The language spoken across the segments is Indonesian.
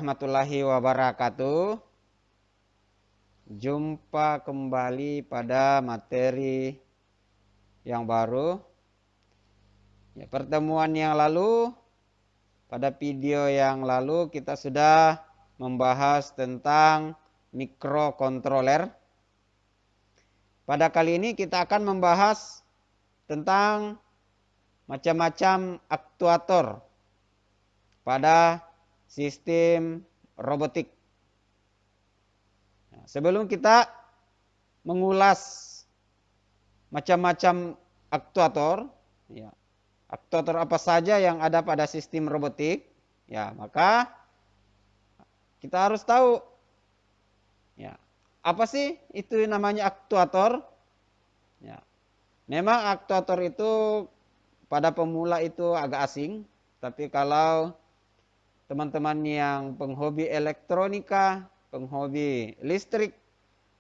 warahmatullahi wabarakatuh. Jumpa kembali pada materi yang baru. Ya, pertemuan yang lalu, pada video yang lalu kita sudah membahas tentang mikrokontroler. Pada kali ini kita akan membahas tentang macam-macam aktuator pada sistem robotik. Nah, sebelum kita mengulas macam-macam aktuator, ya, aktuator apa saja yang ada pada sistem robotik, ya, maka kita harus tahu, ya, apa sih itu namanya aktuator? Ya, memang aktuator itu pada pemula itu agak asing, tapi kalau teman-teman yang penghobi elektronika, penghobi listrik,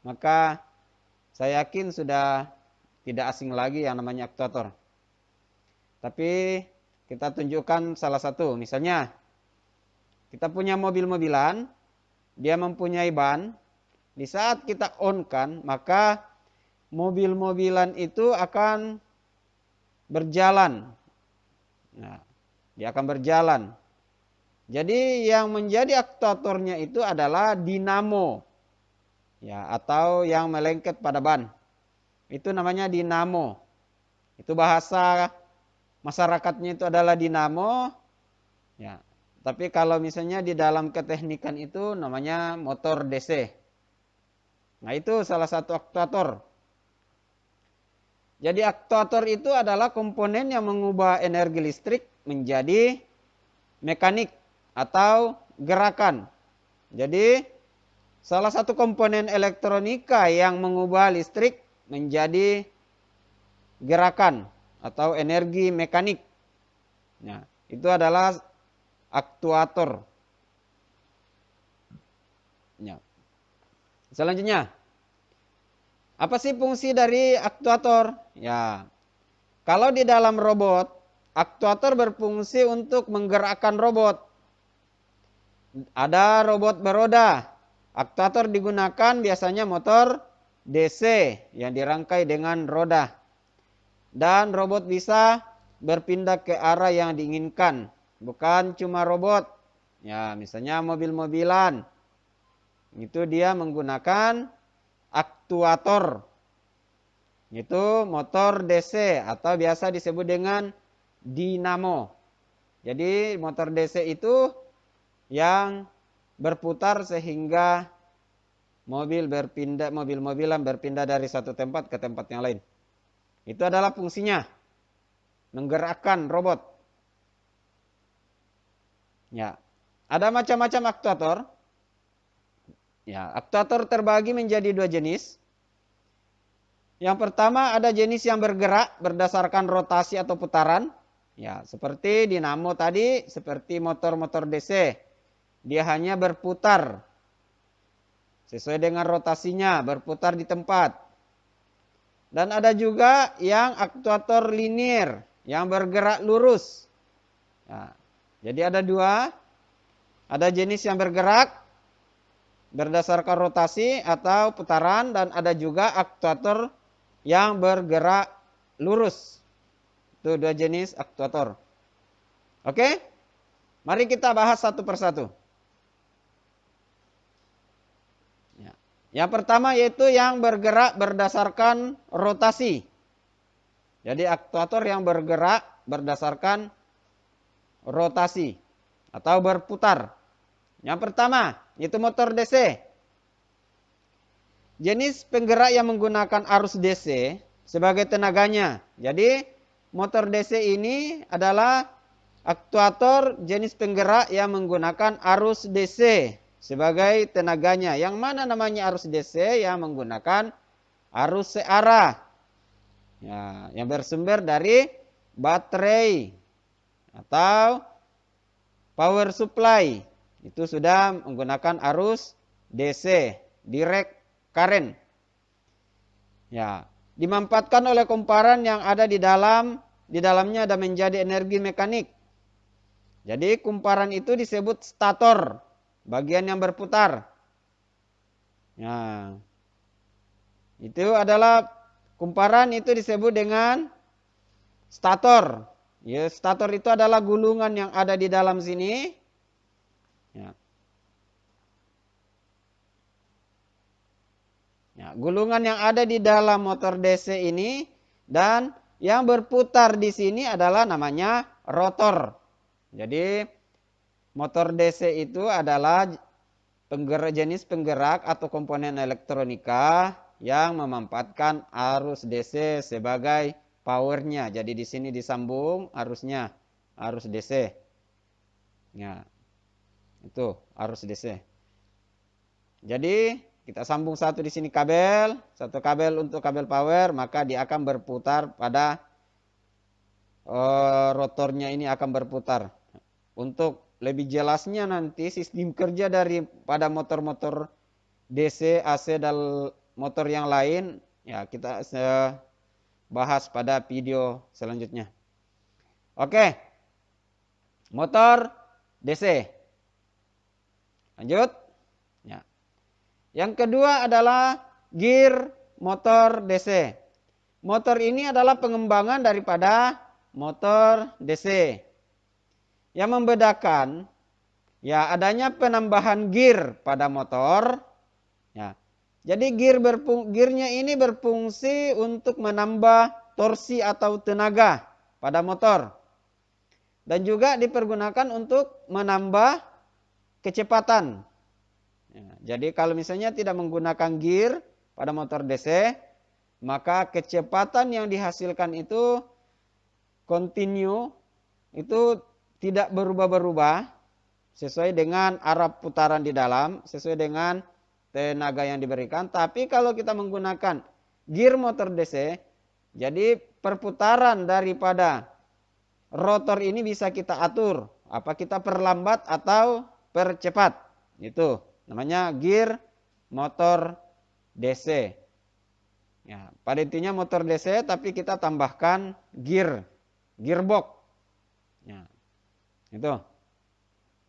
maka saya yakin sudah tidak asing lagi yang namanya aktuator. Tapi kita tunjukkan salah satu, misalnya kita punya mobil-mobilan, dia mempunyai ban. Di saat kita on-kan, maka mobil-mobilan itu akan berjalan. Nah, dia akan berjalan. Jadi yang menjadi aktuatornya itu adalah dinamo, ya, atau yang melengket pada ban. Itu namanya dinamo. Itu bahasa masyarakatnya itu adalah dinamo. Ya, tapi kalau misalnya di dalam keteknikan itu namanya motor DC. Nah, itu salah satu aktuator. Jadi aktuator itu adalah komponen yang mengubah energi listrik menjadi mekanik atau gerakan. Jadi salah satu komponen elektronika yang mengubah listrik menjadi gerakan atau energi mekanik. Nah, itu adalah aktuator. Ya. Selanjutnya, apa sih fungsi dari aktuator? Ya, kalau di dalam robot, aktuator berfungsi untuk menggerakkan robot. Ada robot beroda. Aktuator digunakan biasanya motor DC yang dirangkai dengan roda. Dan robot bisa berpindah ke arah yang diinginkan. Bukan cuma robot. Ya, misalnya mobil-mobilan. Itu dia menggunakan aktuator. Itu motor DC atau biasa disebut dengan dinamo. Jadi motor DC itu yang berputar sehingga mobil-mobilan berpindah dari satu tempat ke tempat yang lain. Itu adalah fungsinya, menggerakkan robot. Ya, ada macam-macam aktuator. Ya, aktuator terbagi menjadi dua jenis. Yang pertama ada jenis yang bergerak berdasarkan rotasi atau putaran. Ya, seperti dinamo tadi, seperti motor-motor DC. Dia hanya berputar sesuai dengan rotasinya, berputar di tempat. Dan ada juga yang aktuator linear, yang bergerak lurus. Ya, jadi ada dua. Ada jenis yang bergerak berdasarkan rotasi atau putaran, dan ada juga aktuator yang bergerak lurus. Itu dua jenis aktuator. Oke? Mari kita bahas satu persatu. Ya. Yang pertama yaitu yang bergerak berdasarkan rotasi. Jadi aktuator yang bergerak berdasarkan rotasi atau berputar. Yang pertama, yaitu motor DC. Jenis penggerak yang menggunakan arus DC sebagai tenaganya. Jadi, motor DC ini adalah aktuator jenis penggerak yang menggunakan arus DC sebagai tenaganya. Yang mana namanya arus DC? Yang menggunakan arus searah. Ya, yang bersumber dari baterai atau power supply. Itu sudah menggunakan arus DC, direct current. Ya, dimanfaatkan oleh kumparan yang ada di dalamnya ada menjadi energi mekanik. Jadi kumparan itu disebut stator. bagian yang berputar. Nah, itu adalah kumparan, itu disebut dengan stator. Ya, stator itu adalah gulungan yang ada di dalam sini. Ya. Ya, gulungan yang ada di dalam motor DC ini dan yang berputar di sini adalah namanya rotor. Jadi motor DC itu adalah jenis penggerak atau komponen elektronika yang memanfaatkan arus DC sebagai powernya. Jadi di sini disambung arusnya, arus DC. Ya, itu arus DC. Jadi kita sambung satu di sini kabel, satu kabel untuk kabel power, maka dia akan berputar pada rotornya ini akan berputar. Untuk lebih jelasnya nanti sistem kerja daripada motor-motor DC, AC dan motor yang lain, ya kita bahas pada video selanjutnya. Oke, motor DC. Lanjut. Ya. Yang kedua adalah gear motor DC. Motor ini adalah pengembangan daripada motor DC. Yang membedakan ya adanya penambahan gear pada motor. Ya. Jadi gearnya ini berfungsi untuk menambah torsi atau tenaga pada motor. Dan juga dipergunakan untuk menambah kecepatan. Ya, jadi kalau misalnya tidak menggunakan gear pada motor DC, maka kecepatan yang dihasilkan itu continue, itu tidak berubah-berubah sesuai dengan arah putaran di dalam, sesuai dengan tenaga yang diberikan. Tapi kalau kita menggunakan gear motor DC, jadi perputaran daripada rotor ini bisa kita atur, apa kita perlambat atau percepat. Itu namanya gear motor DC. Ya, pada intinya motor DC tapi kita tambahkan gearbox. Ya, itu.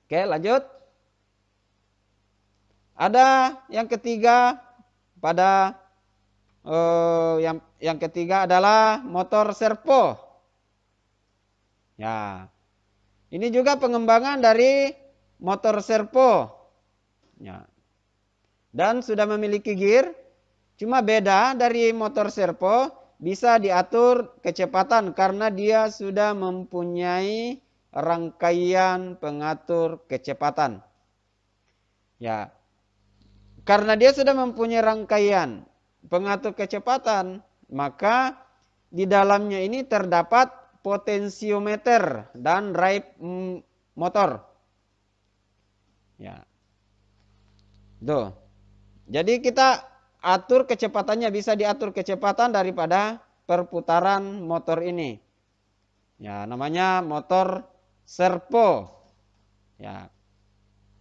Oke, lanjut. Ada yang ketiga pada yang ketiga adalah motor servo. Ya, ini juga pengembangan dari motor servo. Ya. Dan sudah memiliki gear, cuma beda dari motor servo, bisa diatur kecepatan karena dia sudah mempunyai rangkaian pengatur kecepatan. Ya. Karena dia sudah mempunyai rangkaian pengatur kecepatan, maka di dalamnya ini terdapat potensiometer dan drive motor. Ya. Tuh. Jadi kita atur kecepatannya, bisa diatur kecepatan daripada perputaran motor ini. Ya, namanya motor servo. Ya.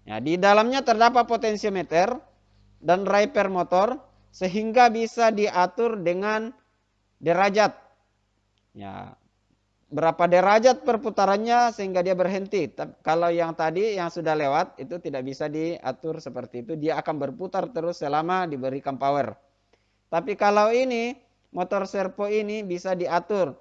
Ya, di dalamnya terdapat potensiometer dan driver motor sehingga bisa diatur dengan derajat. Ya. Berapa derajat perputarannya sehingga dia berhenti. Kalau yang tadi yang sudah lewat itu tidak bisa diatur seperti itu. Dia akan berputar terus selama diberikan power. Tapi kalau ini motor servo ini bisa diatur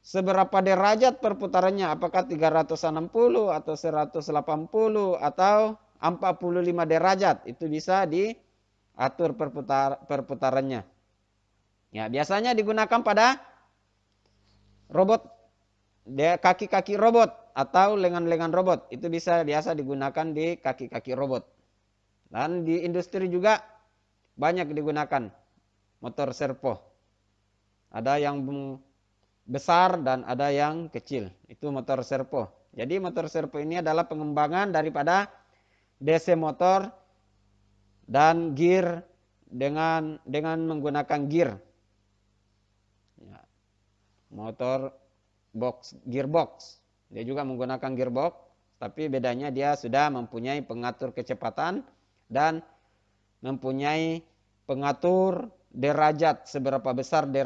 seberapa derajat perputarannya. Apakah 360 atau 180 atau 45 derajat. Itu bisa diatur perputarannya. Ya, biasanya digunakan pada robot, kaki-kaki robot atau lengan-lengan robot. Itu biasa digunakan di kaki-kaki robot. Dan di industri juga banyak digunakan motor servo. Ada yang besar dan ada yang kecil. Itu motor servo. Jadi motor servo ini adalah pengembangan daripada DC motor dan gear dengan menggunakan gear. Ya. Motor gearbox. Dia juga menggunakan gearbox, tapi bedanya dia sudah mempunyai pengatur kecepatan dan mempunyai pengatur derajat, seberapa besarnya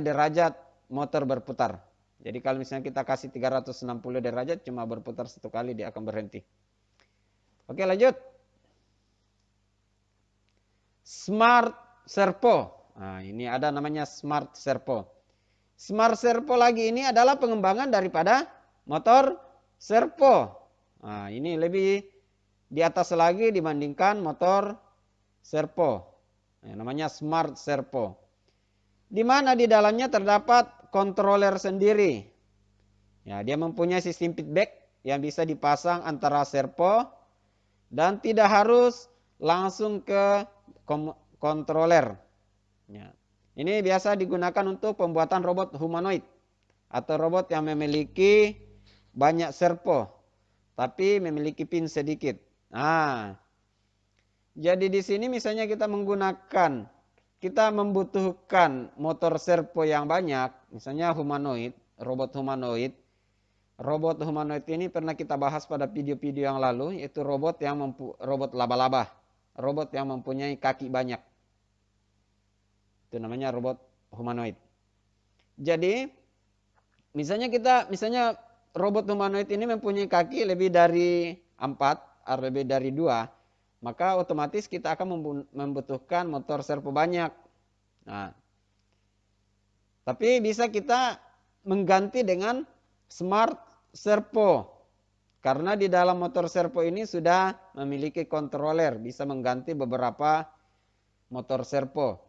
derajat motor berputar. Jadi kalau misalnya kita kasih 360 derajat cuma berputar satu kali dia akan berhenti. Oke, lanjut. Smart Servo. Nah, ini ada namanya Smart Servo. Smart Servo lagi ini adalah pengembangan daripada motor servo. Nah, ini lebih di atas lagi dibandingkan motor servo. Nah, namanya Smart Servo. Di mana di dalamnya terdapat controller sendiri. Ya, dia mempunyai sistem feedback yang bisa dipasang antara servo dan tidak harus langsung ke controller. Ya. Ini biasa digunakan untuk pembuatan robot humanoid atau robot yang memiliki banyak servo tapi memiliki pin sedikit. Nah, jadi di sini misalnya kita membutuhkan motor servo yang banyak, misalnya humanoid, robot humanoid. Robot humanoid ini pernah kita bahas pada video-video yang lalu, yaitu robot laba-laba, robot yang mempunyai kaki banyak. Itu namanya robot humanoid. Jadi, misalnya robot humanoid ini mempunyai kaki lebih dari 4 atau lebih dari 2, maka otomatis kita akan membutuhkan motor servo banyak. Nah, tapi bisa kita mengganti dengan smart servo. Karena di dalam motor servo ini sudah memiliki controller, bisa mengganti beberapa motor servo.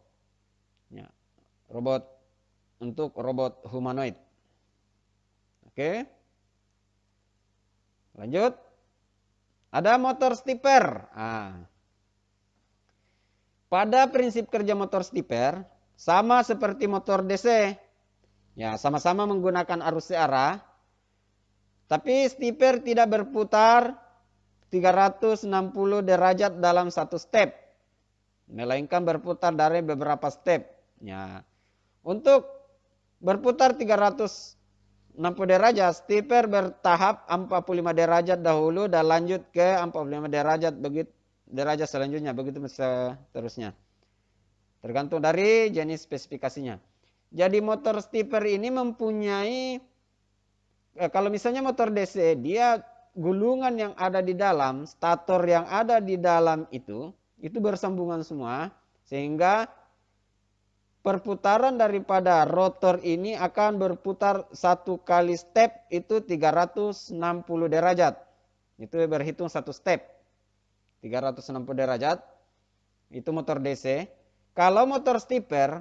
Ya, untuk robot humanoid. Oke. Lanjut. Ada motor stepper. Pada prinsip kerja motor stepper sama seperti motor DC. Ya, sama-sama menggunakan arus searah. Tapi stepper tidak berputar 360 derajat dalam satu step, melainkan berputar dari beberapa step. Ya. Untuk berputar 360 derajat, stepper bertahap 45 derajat dahulu dan lanjut ke 45 derajat derajat selanjutnya, begitu seterusnya. Tergantung dari jenis spesifikasinya. Jadi motor stepper ini mempunyai, kalau misalnya motor DC, dia gulungan yang ada di dalam, stator yang ada di dalam itu bersambungan semua, sehingga perputaran daripada rotor ini akan berputar satu kali step itu 360 derajat. Itu berhitung satu step. 360 derajat. Itu motor DC. Kalau motor stepper,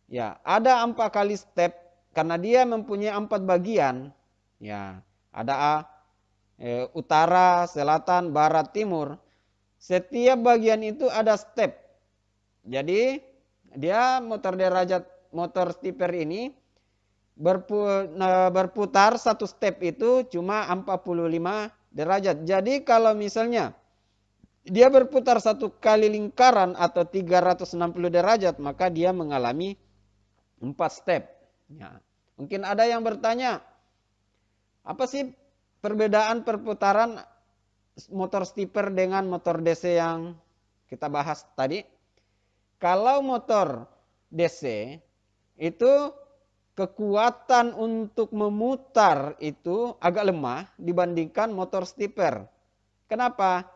ya ada 4 kali step karena dia mempunyai 4 bagian. Ya, ada utara, selatan, barat, timur. Setiap bagian itu ada step. Jadi dia motor stepper ini berputar satu step itu cuma 45 derajat. Jadi kalau misalnya dia berputar satu kali lingkaran atau 360 derajat, maka dia mengalami 4 step. Ya. Mungkin ada yang bertanya, apa sih perbedaan perputaran motor stepper dengan motor DC yang kita bahas tadi? Kalau motor DC itu kekuatan untuk memutar itu agak lemah dibandingkan motor stepper. Kenapa?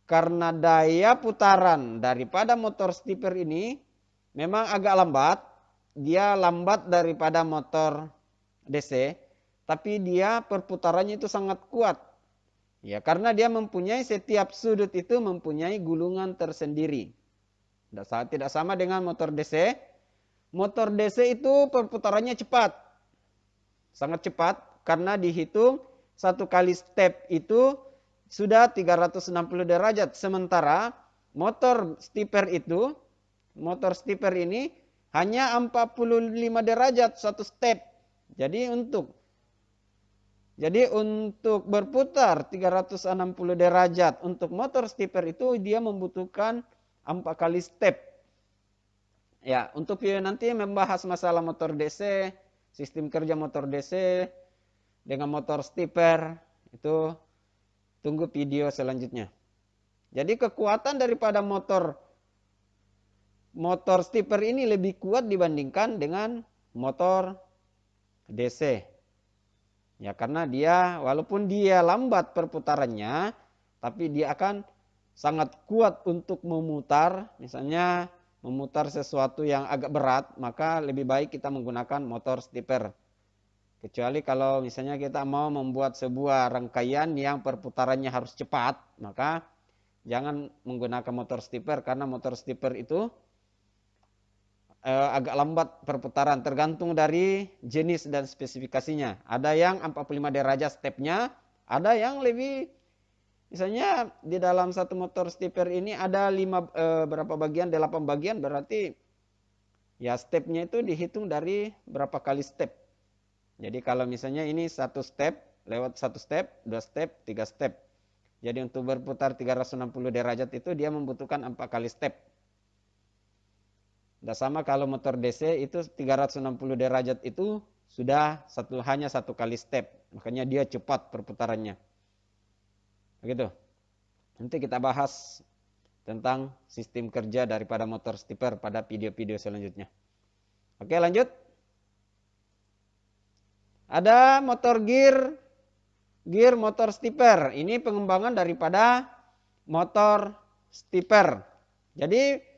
Karena daya putaran daripada motor stepper ini memang agak lambat. Dia lambat daripada motor DC, tapi dia perputarannya itu sangat kuat. Ya, karena dia mempunyai setiap sudut itu mempunyai gulungan tersendiri. Tidak sama dengan motor DC. Motor DC itu perputarannya cepat. Sangat cepat karena dihitung satu kali step itu sudah 360 derajat. Sementara motor stepper ini hanya 45 derajat satu step. Jadi untuk berputar 360 derajat untuk motor stepper itu dia membutuhkan 4 kali step. Ya, untuk nanti membahas masalah motor DC, sistem kerja motor DC dengan motor stepper, itu tunggu video selanjutnya. Jadi kekuatan daripada motor stepper ini lebih kuat dibandingkan dengan motor DC. Ya, karena dia walaupun dia lambat perputarannya, tapi dia akan sangat kuat untuk memutar, misalnya memutar sesuatu yang agak berat, maka lebih baik kita menggunakan motor stepper. Kecuali kalau misalnya kita mau membuat sebuah rangkaian yang perputarannya harus cepat, maka jangan menggunakan motor stepper, karena motor stepper itu agak lambat perputaran, tergantung dari jenis dan spesifikasinya. Ada yang 45 derajat stepnya, ada yang lebih, misalnya di dalam satu motor stepper ini ada berapa bagian, 8 bagian, berarti ya stepnya itu dihitung dari berapa kali step. Jadi kalau misalnya ini satu step, lewat satu step, 2 step, 3 step. Jadi untuk berputar 360 derajat itu dia membutuhkan 4 kali step. Dan sama kalau motor DC itu 360 derajat itu sudah hanya satu kali step. Makanya dia cepat perputarannya. Begitu. Nanti kita bahas tentang sistem kerja daripada motor stepper pada video-video selanjutnya. Oke, lanjut. Ada motor gear motor stepper. Ini pengembangan daripada motor stepper. Jadi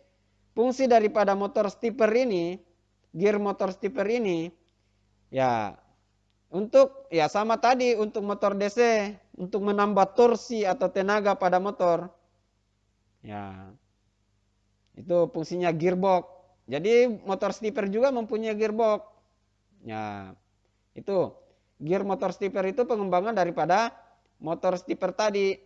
fungsi daripada motor stepper ini, gear motor stepper ini, ya untuk ya sama tadi untuk motor DC, untuk menambah torsi atau tenaga pada motor. Ya, itu fungsinya gearbox. Jadi motor stepper juga mempunyai gearbox. Ya, itu gear motor stepper itu pengembangan daripada motor stepper tadi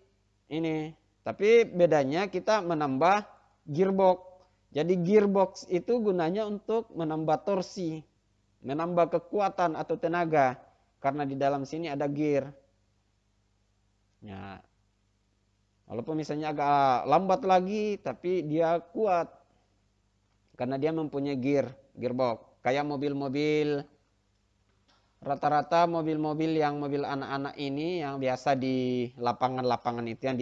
ini. Tapi bedanya kita menambah gearbox. Jadi gearbox itu gunanya untuk menambah torsi, menambah kekuatan atau tenaga, karena di dalam sini ada gear. Ya, walaupun misalnya agak lambat lagi, tapi dia kuat karena dia mempunyai gearbox. Kayak mobil-mobil, rata-rata mobil-mobil yang mobil anak-anak ini yang biasa di lapangan-lapangan itu yang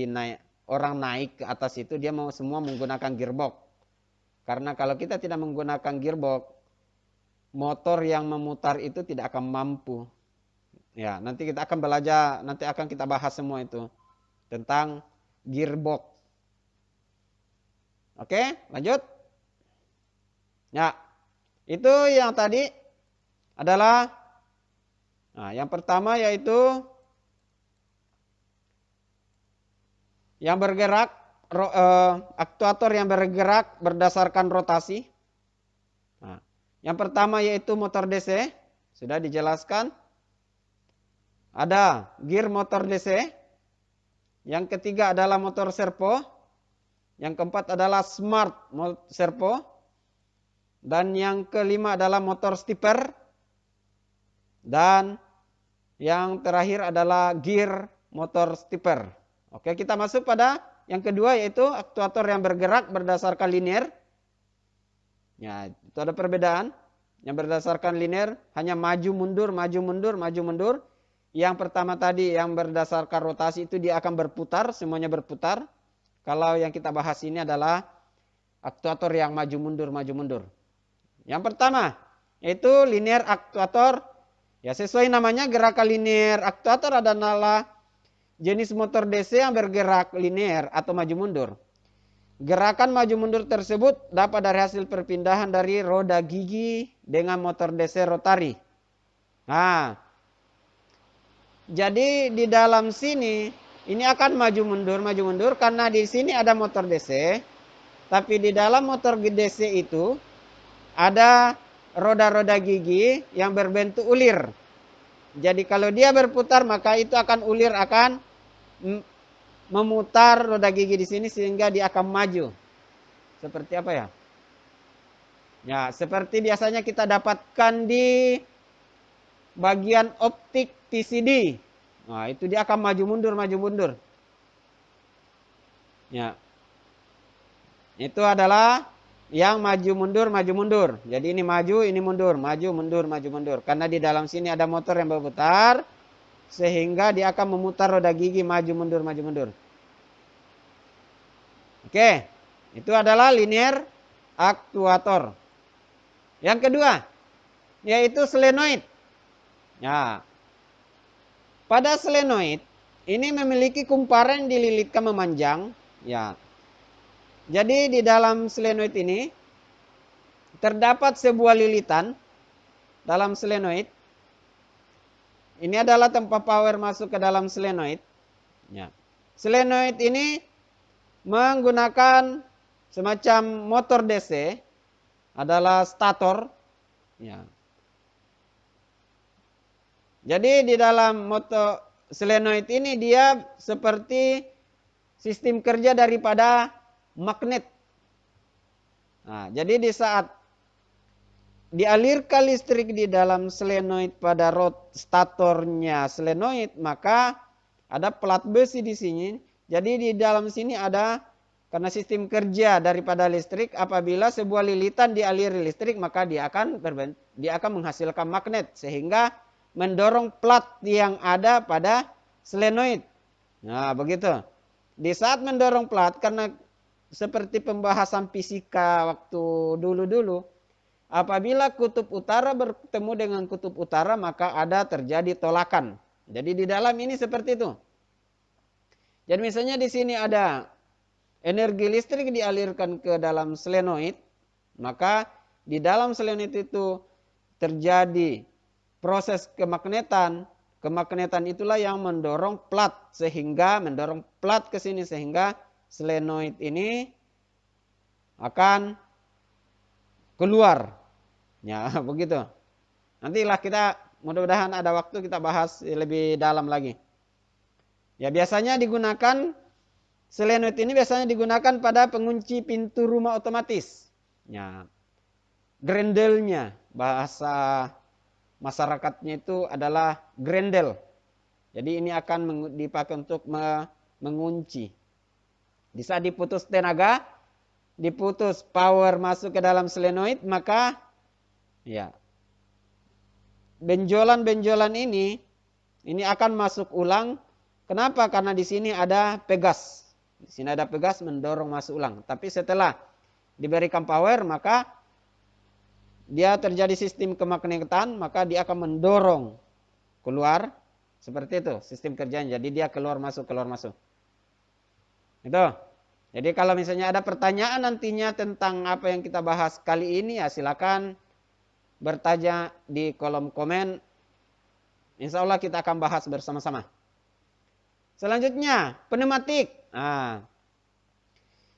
orang naik ke atas itu dia mau semua menggunakan gearbox. Karena kalau kita tidak menggunakan gearbox, motor yang memutar itu tidak akan mampu. Ya, nanti kita akan belajar, nanti akan kita bahas semua itu tentang gearbox. Oke, lanjut. Ya, itu yang tadi adalah, nah, yang pertama yaitu yang bergerak, aktuator yang bergerak berdasarkan rotasi. Nah, yang pertama yaitu motor DC, sudah dijelaskan. Ada gear motor DC. Yang ketiga adalah motor servo. Yang keempat adalah smart servo. Dan yang kelima adalah motor stepper. Dan yang terakhir adalah gear motor stepper. Oke, kita masuk pada yang kedua yaitu aktuator yang bergerak berdasarkan linear. Ya, itu ada perbedaan. Yang berdasarkan linear hanya maju mundur, maju mundur, maju mundur. Yang pertama tadi yang berdasarkan rotasi itu dia akan berputar, semuanya berputar. Kalau yang kita bahas ini adalah aktuator yang maju mundur, maju mundur. Yang pertama yaitu linear aktuator. Ya, sesuai namanya gerakan linear aktuator adalah jenis motor DC yang bergerak linear atau maju mundur. Gerakan maju mundur tersebut dapat dari hasil perpindahan dari roda gigi dengan motor DC rotari. Nah, jadi di dalam sini ini akan maju mundur karena di sini ada motor DC. Tapi di dalam motor DC itu ada roda-roda gigi yang berbentuk ulir. Jadi kalau dia berputar maka itu akan ulir akan memutar roda gigi di sini sehingga dia akan maju. Seperti apa ya? Ya, seperti biasanya kita dapatkan di bagian optik TCD. Nah, itu dia akan maju mundur, maju mundur. Ya. Itu adalah yang maju mundur, maju mundur. Jadi ini maju, ini mundur, maju mundur, maju mundur. Karena di dalam sini ada motor yang berputar sehingga dia akan memutar roda gigi maju mundur, maju mundur. Oke. Itu adalah linear aktuator. Yang kedua yaitu solenoid. Ya. pada solenoid ini memiliki kumparan yang dililitkan memanjang, ya. Jadi di dalam solenoid ini terdapat sebuah lilitan dalam solenoid. Ini adalah tempat power masuk ke dalam solenoid. Ya. Solenoid ini menggunakan semacam motor DC, adalah stator. Ya. Jadi di dalam motor solenoid ini dia seperti sistem kerja daripada magnet. Nah, jadi di saat dialirkan listrik di dalam solenoid pada statornya solenoid, maka ada plat besi di sini. Jadi di dalam sini ada, karena sistem kerja daripada listrik, apabila sebuah lilitan dialiri listrik, maka dia akan menghasilkan magnet sehingga mendorong plat yang ada pada solenoid. Nah, begitu. Di saat mendorong plat, karena seperti pembahasan fisika waktu dulu-dulu, apabila kutub utara bertemu dengan kutub utara, maka ada terjadi tolakan. Jadi di dalam ini seperti itu. Jadi misalnya di sini ada energi listrik dialirkan ke dalam solenoid, maka di dalam solenoid itu terjadi proses kemagnetan. Kemagnetan itulah yang mendorong plat ke sini sehingga solenoid ini akan keluar. Ya, begitu. Nantilah kita, mudah-mudahan ada waktu kita bahas lebih dalam lagi. Ya, biasanya digunakan solenoid ini digunakan pada pengunci pintu rumah otomatis. Ya. Grendelnya, bahasa masyarakatnya itu adalah grendel. Jadi ini akan dipakai untuk mengunci. Di saat diputus tenaga, diputus power masuk ke dalam solenoid, maka ya benjolan-benjolan ini akan masuk ulang. Kenapa? Karena di sini ada pegas. Di sini ada pegas mendorong masuk ulang. Tapi setelah diberikan power, maka dia terjadi sistem kemagnetan, maka dia akan mendorong keluar. Seperti itu sistem kerjanya. Jadi dia keluar masuk. Itu. Jadi kalau misalnya ada pertanyaan nantinya tentang apa yang kita bahas kali ini, ya silakan bertanya di kolom komen. Insya Allah kita akan bahas bersama-sama. Selanjutnya, pneumatik. Nah,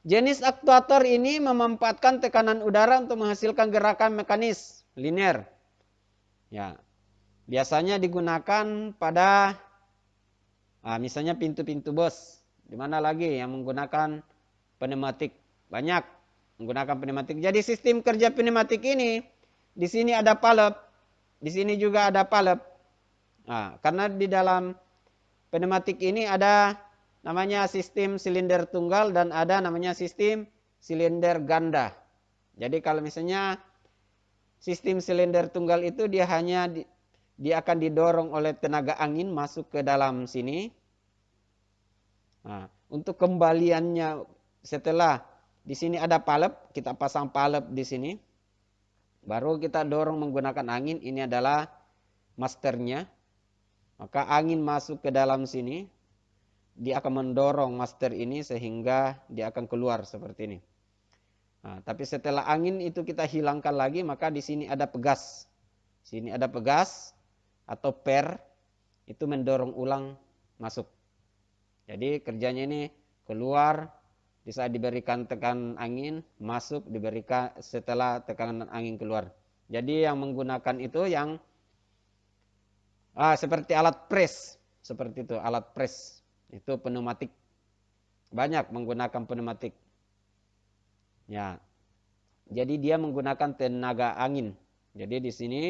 jenis aktuator ini memanfaatkan tekanan udara untuk menghasilkan gerakan mekanis linear. Ya, biasanya digunakan pada misalnya pintu-pintu bus. Di mana lagi yang menggunakan pneumatik? Banyak menggunakan pneumatik. Jadi sistem kerja pneumatik ini, di sini ada palep, di sini juga ada palep. Nah, karena di dalam pneumatik ini ada namanya sistem silinder tunggal dan ada namanya sistem silinder ganda. Jadi kalau misalnya sistem silinder tunggal itu dia akan didorong oleh tenaga angin masuk ke dalam sini. Nah, untuk kembaliannya setelah di sini ada palep, kita pasang palep di sini. Baru kita dorong menggunakan angin, ini adalah masternya. Maka angin masuk ke dalam sini, dia akan mendorong master ini sehingga dia akan keluar seperti ini. Nah, tapi setelah angin itu kita hilangkan lagi, maka di sini ada pegas. Sini ada pegas atau per, itu mendorong ulang masuk. Jadi kerjanya ini keluar, di saat diberikan tekanan angin, masuk, diberikan setelah tekanan angin keluar. Jadi yang menggunakan itu yang seperti alat press, seperti itu alat press, itu pneumatik. Banyak menggunakan pneumatik. Ya, jadi dia menggunakan tenaga angin. Jadi di sini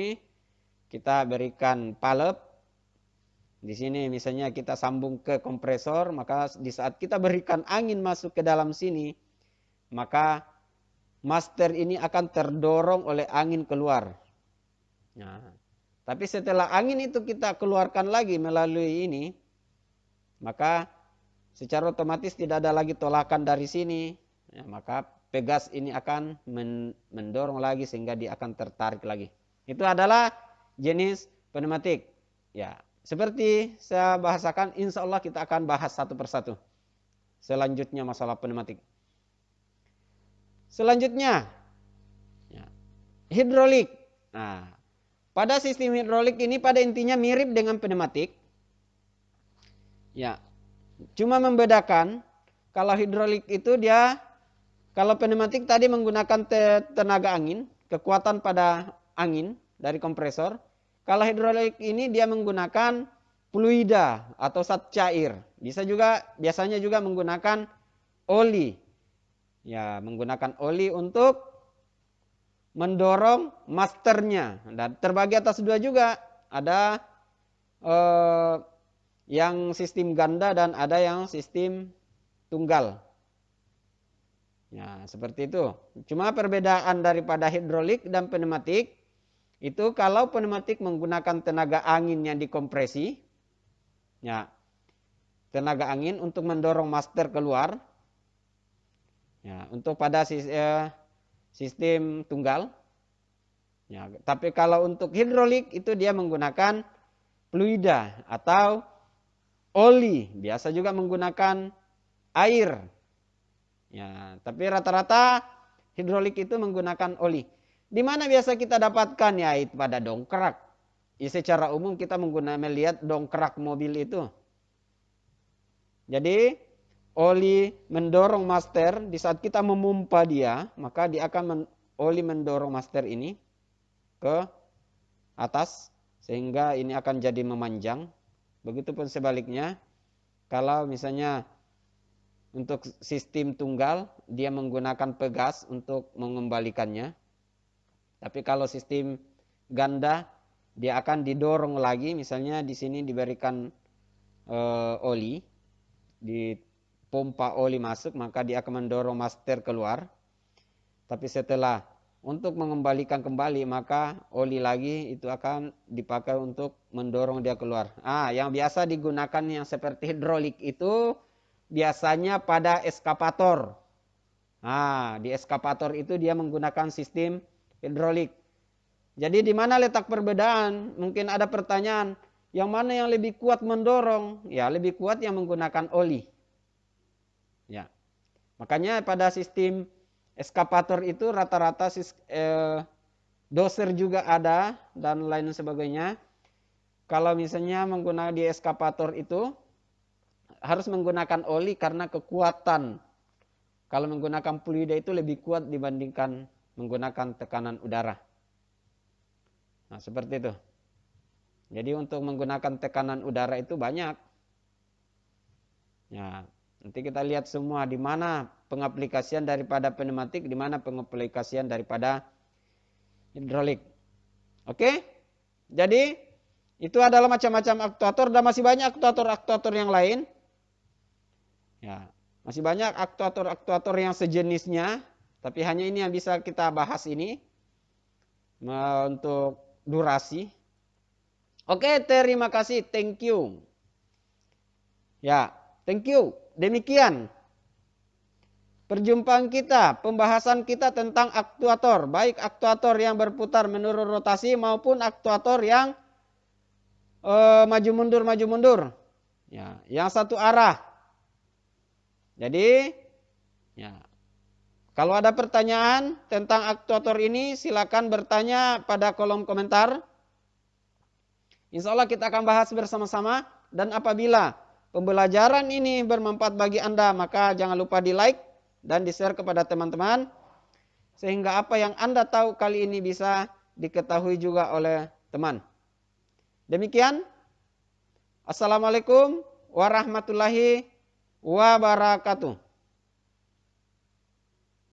kita berikan palep. Di sini misalnya kita sambung ke kompresor, maka di saat kita berikan angin masuk ke dalam sini, maka master ini akan terdorong oleh angin keluar. Nah, tapi setelah angin itu kita keluarkan lagi melalui ini, maka secara otomatis tidak ada lagi tolakan dari sini. Ya, maka pegas ini akan mendorong lagi sehingga dia akan tertarik lagi. Itu adalah jenis pneumatik. Ya, seperti saya bahasakan, insya Allah kita akan bahas satu persatu. Selanjutnya masalah pneumatik. Selanjutnya, ya, hidrolik. Nah, pada sistem hidrolik ini pada intinya mirip dengan pneumatik. Ya, cuma membedakan kalau hidrolik itu dia, kalau pneumatik tadi menggunakan tenaga angin, kekuatan pada angin dari kompresor. Kalau hidrolik ini dia menggunakan fluida atau zat cair. Biasanya juga menggunakan oli. Ya, menggunakan oli untuk mendorong masternya. Dan terbagi atas dua juga. Ada yang sistem ganda dan ada yang sistem tunggal. Ya, seperti itu. Cuma perbedaan daripada hidrolik dan pneumatik itu kalau pneumatik menggunakan tenaga angin yang dikompresi. Ya, tenaga angin untuk mendorong master keluar. Ya, untuk pada sistem tunggal. Ya, tapi kalau untuk hidrolik itu dia menggunakan fluida atau oli, biasa juga menggunakan air. Ya, tapi rata-rata hidrolik itu menggunakan oli. Di mana biasa kita dapatkan ya itu pada dongkrak. Ya, secara umum kita melihat dongkrak mobil itu. Jadi oli mendorong master di saat kita memompa dia, maka dia akan oli mendorong master ini ke atas sehingga ini akan jadi memanjang. Begitupun sebaliknya, kalau misalnya untuk sistem tunggal, dia menggunakan pegas untuk mengembalikannya. Tapi kalau sistem ganda, dia akan didorong lagi. Misalnya di sini diberikan oli, dipompa oli masuk, maka dia akan mendorong master keluar. Tapi setelah untuk mengembalikan kembali, maka oli lagi itu akan dipakai untuk mendorong dia keluar. Yang biasa digunakan yang seperti hidrolik itu biasanya pada eskapator. Di eskapator itu dia menggunakan sistem hidrolik. Jadi di mana letak perbedaan? Mungkin ada pertanyaan, yang mana yang lebih kuat mendorong? Ya, lebih kuat yang menggunakan oli. Ya. Makanya pada sistem eskapator itu rata-rata doser juga ada dan lain sebagainya. Kalau misalnya menggunakan di eskapator itu harus menggunakan oli karena kekuatan. Kalau menggunakan fluida itu lebih kuat dibandingkan menggunakan tekanan udara. Nah, seperti itu. Jadi untuk menggunakan tekanan udara itu banyak. Ya, nanti kita lihat semua di mana pengaplikasian daripada pneumatik, di mana pengaplikasian daripada hidrolik. Oke? Jadi itu adalah macam-macam aktuator dan masih banyak aktuator-aktuator yang lain. Ya, masih banyak aktuator-aktuator yang sejenisnya, tapi hanya ini yang bisa kita bahas ini untuk durasi. Oke, terima kasih. Thank you. Ya, thank you. Demikian perjumpaan kita, pembahasan kita tentang aktuator, baik aktuator yang berputar menurut rotasi maupun aktuator yang maju mundur. Ya, yang satu arah. Jadi, ya, kalau ada pertanyaan tentang aktuator ini, silakan bertanya pada kolom komentar. Insya Allah kita akan bahas bersama-sama. Dan apabila pembelajaran ini bermanfaat bagi Anda, maka jangan lupa di like dan di-share kepada teman-teman. Sehingga apa yang Anda tahu kali ini bisa diketahui juga oleh teman. Demikian. Assalamualaikum warahmatullahi wabarakatuh.